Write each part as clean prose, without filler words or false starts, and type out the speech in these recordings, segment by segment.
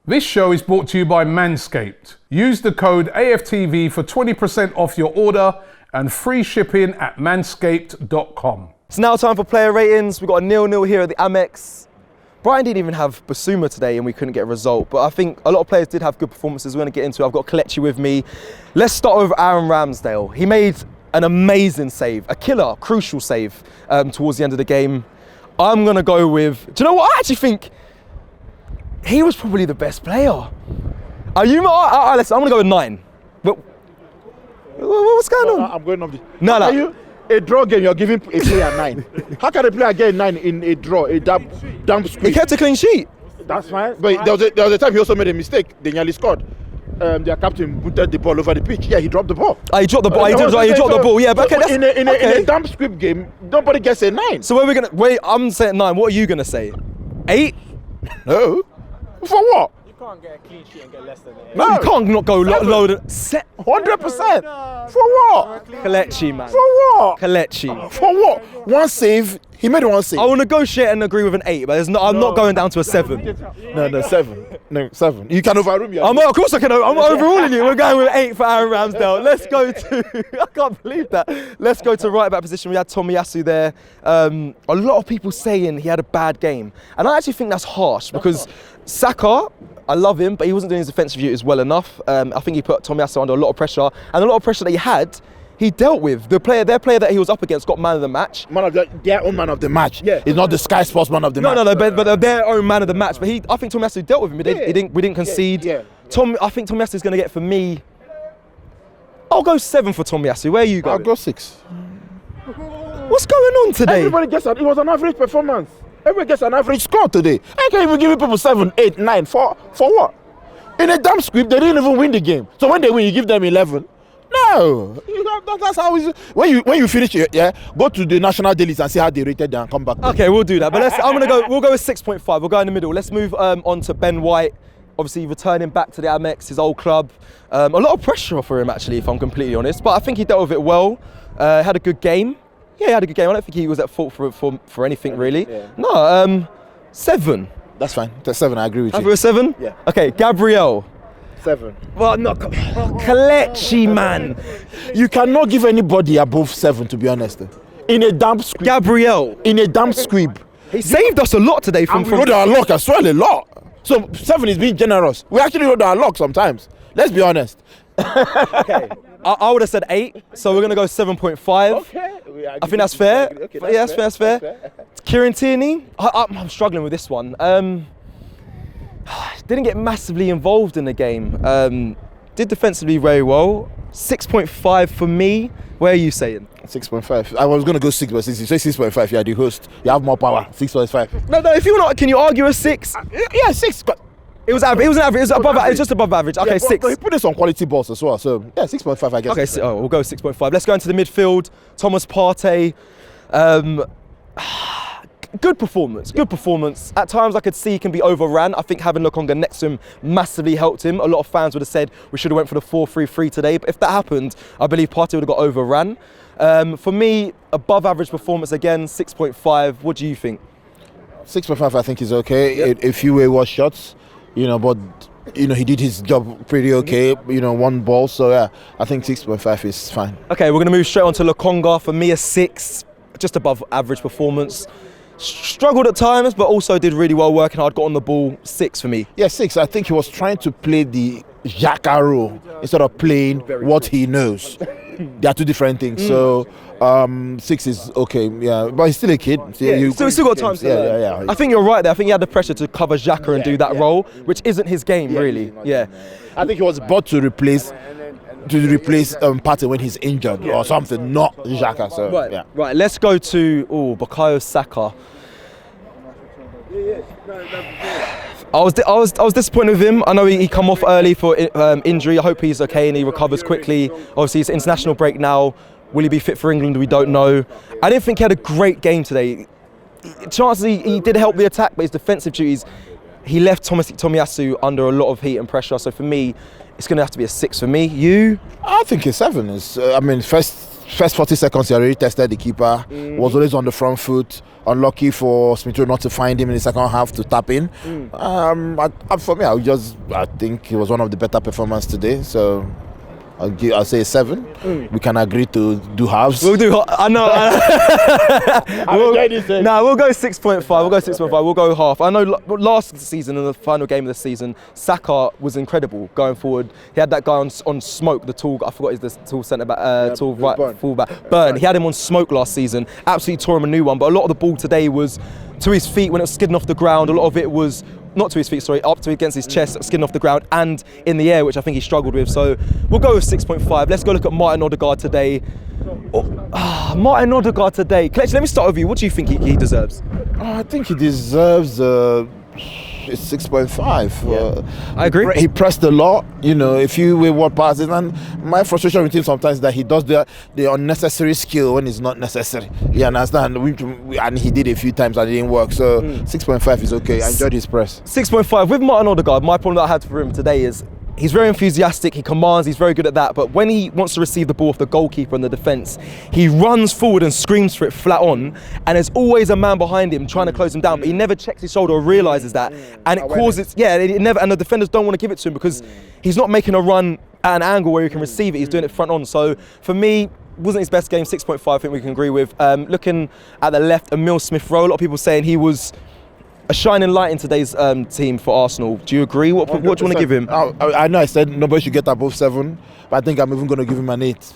This show is brought to you by Manscaped. Use the code AFTV for 20% off your order and free shipping at manscaped.com. It's now time for player ratings. We've got a 0-0 here at the Amex. Brighton didn't even have Basuma today and we couldn't get a result, but I think a lot of players did have good performances. We're going to get into it. I've got Kelechi with me. Let's start with Aaron Ramsdale. He made an amazing save, a killer, crucial save towards the end of the game. I'm going to go with, do you know what? I actually think he was probably the best player. Listen, I'm going to go with 9. But what's going on? I'm going off the... No. Are you a draw game? You're giving a player 9. How can a player get 9 in a draw? A damp squeeze. He kept a clean sheet. That's fine. But there was a time he also made a mistake. They nearly scored. Their captain booted the ball over the pitch. Yeah, he dropped the ball. He dropped the ball. He dropped the ball. Yeah, but okay, that's, in a damp squib game, nobody gets a 9. So where are we gonna? Wait, I'm saying 9. What are you gonna say? 8? No. For what? You can't get a clean sheet and get less than 8. No, you can't not go low than 100%. For what? Kelechi, man. For what? Kelechi. For what? One save. He made one save. I will negotiate and agree with an 8, but I'm not going down to a 7. No, 7. No, 7. You can overrule me. Of course I can. I'm overruling you. We're going with 8 for Aaron Ramsdale. Let's go to... I can't believe that. Let's go to right back position. We had Tomiyasu there. A lot of people saying he had a bad game. And I actually think that's harsh because Saka, I love him, but he wasn't doing his defensive duties well enough. I think he put Tomiyasu under a lot of pressure. And a lot of pressure that he had, he dealt with. Their player that he was up against got man of the match. Their own man of the match. Yeah. It's not the Sky Sports man of the match. No, but they're their own man of the match. But I think Tomiyasu dealt with him. We didn't concede. Yeah. I think Tomiyasu is going to get, for me, I'll go 7 for Tomiyasu. Where are you going? I'll go 6. What's going on today? Everybody gets it was an average performance. Everybody gets an average score today. I can't even give people 7, 8, 9. For what? In a damn script, they didn't even win the game. So when they win, you give them 11. No, that's how it's. When you finish it, go to the national dailies and see how they rated and come back. Okay, we'll do that. But we'll go with 6.5. We'll go in the middle. Let's move on to Ben White. Obviously returning back to the Amex, his old club. A lot of pressure for him actually, if I'm completely honest. But I think he dealt with it well. Had a good game. Yeah, he had a good game. I don't think he was at fault for anything really. Yeah. No, 7. That's fine. That's 7. I agree with you. Over a 7? Yeah. Okay, Gabriel. 7. Well, no, Kelechi, man. You cannot give anybody above 7, to be honest. In a damp squib. Gabriel. In a damp squib. He saved us a lot today from... We rode our luck as well, a lot. So 7 is being generous. We actually rode our luck sometimes. Let's be honest. Okay. I would have said 8, so we're going to go 7.5. Okay. I think that's fair. Okay, that's fair. Kieran Tierney. I'm struggling with this one. Didn't get massively involved in the game. Did defensively very well. 6.5 for me. Where are you saying? 6.5. I was going to go 6, but since you say 6.5, you're the host. You have more power. 6.5. No. If you're not, can you argue a 6? Yeah, 6. It was average. It was average. It was above. It was just above average. Okay, 6. But he put in some quality balls as well. So yeah, 6.5. I guess. Okay, so we'll go 6.5. Let's go into the midfield. Thomas Partey. Good performance. At times I could see he can be overran. I think having Lokonga next to him massively helped him. A lot of fans would have said we should have went for the 4-3-3 today. But if that happened, I believe Partey would have got overran. For me, above average performance again, 6.5. What do you think? 6.5 I think is okay. Yep. A few wayward shots, but he did his job pretty okay. One ball. So yeah, I think 6.5 is fine. Okay, we're going to move straight on to Lokonga. For me, a 6, just above average performance. Struggled at times, but also did really well working hard, got on the ball. 6 for me. Yeah, 6. I think he was trying to play the Xhaka role instead of playing what he knows. They are two different things. So 6 is okay, yeah, but he's still a kid. So still got time to learn. Yeah. I think you're right there. I think he had the pressure to cover Xhaka and do that role, which isn't his game really. Yeah. I think he was bought to replace Partey when he's injured or something, not Xhaka. So right. Let's go to Bukayo Saka. I was disappointed with him. I know he come off early for injury. I hope he's okay and he recovers quickly. Obviously, it's international break now. Will he be fit for England? We don't know. I didn't think he had a great game today. Chances he did help the attack, but his defensive duties, he left Tomiyasu under a lot of heat and pressure. So for me, it's going to have to be a 6 for me. You? I think a 7 is. First first 40 seconds, he already tested the keeper. Was always on the front foot. Unlucky for Smith Rowe not to find him in the second half to tap in. For me, I think it was one of the better performances today. So I'll say 7. We can agree to do halves. We'll do. I know. We'll go 6.5. We'll go 6.5. We'll go half. I know last season, in the final game of the season, Saka was incredible going forward. He had that guy on smoke. The tall, I forgot his tall centre back, tall right fullback. Burn. He had him on smoke last season. Absolutely tore him a new one. But a lot of the ball today was to his feet when it was skidding off the ground. A lot of it was not to his feet, sorry, up to against his chest, skidding off the ground and in the air, which I think he struggled with. So we'll go with 6.5. Let's go look at Martin Odegaard today. Martin Odegaard today. Kelechi, let me start with you. What do you think he deserves? I think he deserves 6.5. I agree. He pressed a lot, if you weigh what passes, and my frustration with him sometimes is that he does the unnecessary skill when it's not necessary. You understand? And he did a few times and it didn't work. So 6.5 is okay. I enjoyed his press. 6.5 with Martin Odegaard. My problem that I had for him today is he's very enthusiastic, he commands, he's very good at that, but when he wants to receive the ball off the goalkeeper and the defence, he runs forward and screams for it flat on, and there's always a man behind him trying to close him down, but he never checks his shoulder or realises that, and it causes, and the defenders don't want to give it to him because he's not making a run at an angle where he can receive it, he's doing it front on. So for me, wasn't his best game. 6.5 I think we can agree with. Looking at the left, Emile Smith-Rowe, a lot of people saying he was a shining light in today's team for Arsenal. Do you agree? What do you want to give him? I know I said nobody should get above 7, but I think I'm even going to give him an 8.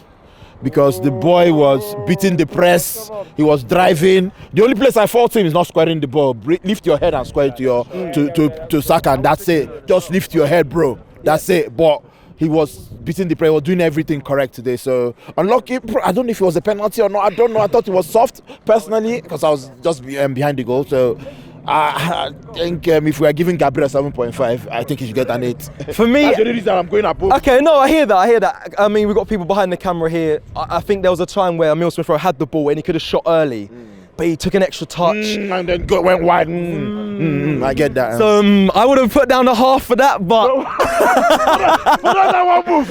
Because the boy was beating the press, he was driving. The only place I fault him is not squaring the ball. Lift your head and square it to Saka, and that's it. Just lift your head, bro. That's it. But he was beating the press, he was doing everything correct today. So unlucky. I don't know if it was a penalty or not. I don't know. I thought it was soft personally because I was just behind the goal. So I think if we are giving Gabriel 7.5, I think he should get an 8. For me, that's the only reason I'm going above. Okay, no, I hear that. I mean, we've got people behind the camera here. I think there was a time where Emile Smith-Rowe had the ball and he could have shot early, but he took an extra touch and then went wide. I get that. So I would have put down a half for that, but one move.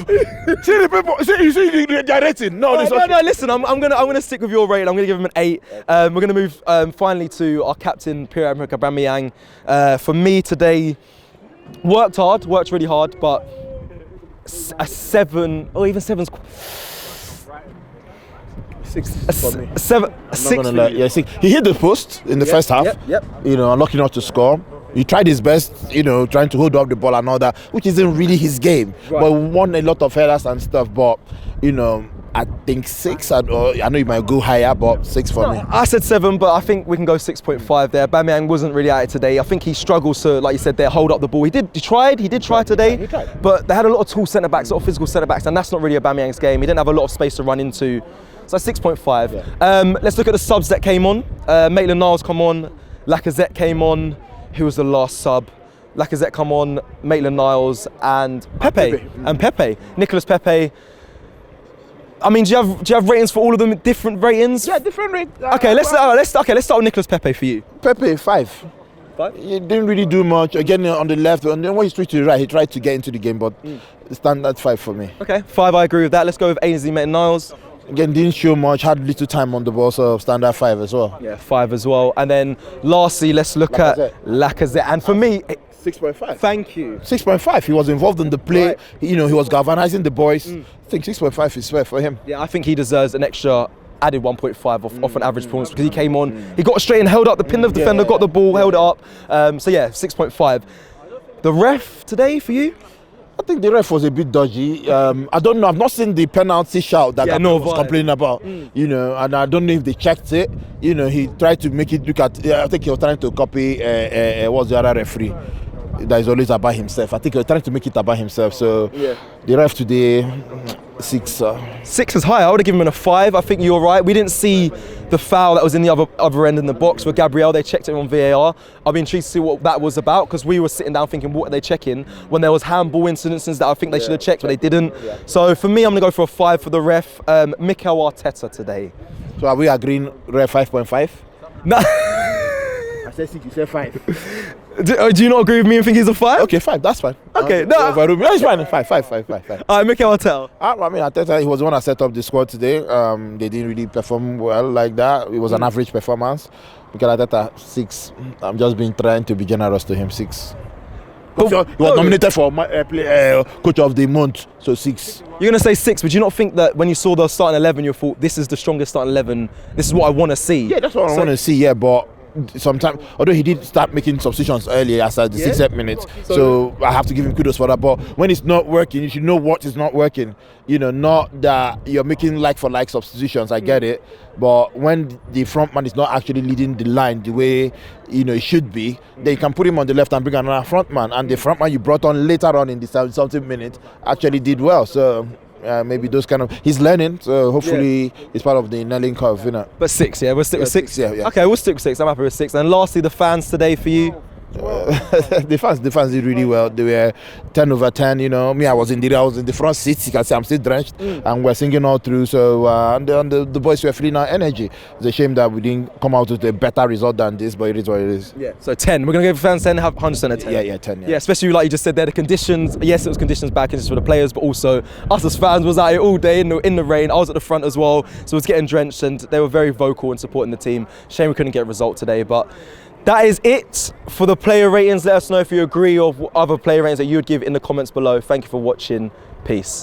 See the people. You see the rating. No, listen. I'm gonna stick with your rating. I'm gonna give him an 8. We're gonna move finally to our captain Pierre-Emerick Aubameyang. For me today, worked really hard, but a 7 or even 7's. 6 for me. 7, 6. Yeah, 6. He hit the post in the first half. Yep. Unlucky not to score. He tried his best, trying to hold up the ball and all that, which isn't really his game. Right. But won a lot of headers and stuff. But I think 6. I know you might go higher, but 6 for me. I said 7, but I think we can go 6.5 there. Aubameyang wasn't really at it today. I think he struggles to, like you said there, hold up the ball. He did try today, but they had a lot of tall centre backs, sort of physical centre backs, and that's not really Aubameyang's game. He didn't have a lot of space to run into. So 6.5. Yeah. Let's look at the subs that came on. Maitland-Niles come on. Lacazette came on. Who was the last sub? Lacazette come on. Maitland-Niles and Pepe. Nicolas Pepe. I mean, do you have ratings for all of them? Different ratings? Yeah, different ratings. Okay, let's start with Nicolas Pepe for you. Pepe 5. 5? He didn't really do much. Again, on the left, and then when he switched to the right, he tried to get into the game, but standard 5 for me. Okay, 5. I agree with that. Let's go with Ainsley Maitland-Niles. Again, didn't show much, had little time on the ball, so standard 5 as well. Yeah, 5 as well. And then lastly, let's look at Lacazette. And for me, 6.5. Thank you. 6.5. He was involved in the play. Right. He was galvanizing the boys. I think 6.5 is fair for him. Yeah, I think he deserves an extra added 1.5 off an average performance because he came on, he got straight and held up the pin of the defender, got the ball, held it up. So yeah, 6.5. The ref today for you? I think the ref was a bit dodgy. I don't know. I've not seen the penalty shout that Gabriel was complaining about. And I don't know if they checked it. He tried to make it look at. I think he was trying to copy. What's the other referee? That is always about himself. I think he was trying to make it about himself. So the ref today, 6. 6 is high. I would have given him a 5. I think you're right. We didn't see the foul that was in the other end in the box with Gabriel. They checked it on VAR. I'll be intrigued to see what that was about because we were sitting down thinking, what are they checking? When there was handball incidences that I think they should have checked, but they didn't. So for me, I'm going to go for a 5 for the ref. Mikel Arteta today. So are we agreeing ref 5.5? No. I said 6, you said 5. Do you not agree with me and think he's a 5? Okay, 5. That's fine. Okay, no, no. it's fine. 5. All right, Mikel Arteta. I mean, Arteta, he was the one that set up the squad today. They didn't really perform well like that. It was an average performance. Mikel Arteta, 6. I'm just trying to be generous to him, 6. He was nominated for Coach of the Month, so 6. You're going to say 6, but do you not think that when you saw the starting 11, you thought, this is the strongest starting 11, this is what I want to see? Yeah, that's what I want to see, yeah, but sometimes, although he did start making substitutions earlier as at the 6th minute, so I have to give him kudos for that. But when it's not working, you should know what is not working. You know, not that you're making like-for-like substitutions, I get it, but when the front man is not actually leading the line the way, you know, it should be, then you can put him on the left and bring another front man, and the front man you brought on later on in the 70th minute actually did well, so maybe those kind of, he's learning, so hopefully it's part of the learning curve, you know. But 6, yeah, we'll stick with 6. Yeah. Okay, we'll stick with 6. I'm happy with 6. And lastly, the fans today for you. The fans did really well. They were 10 over 10. You know, me, I was in the front seats. You can see I'm still drenched, and we're singing all through. So and the boys were feeling our energy. It's a shame that we didn't come out with a better result than this, but it is what it is. Yeah. So 10. We're gonna give fans 10. Have 100% of 10. Yeah, 10. Yeah, especially like you just said there, the conditions. Yes, it was conditions bad conditions for the players, but also us as fans was out here all day in the rain. I was at the front as well, so I was getting drenched, and they were very vocal in supporting the team. Shame we couldn't get a result today, but. That is it for the player ratings. Let us know if you agree or other player ratings that you would give in the comments below. Thank you for watching. Peace.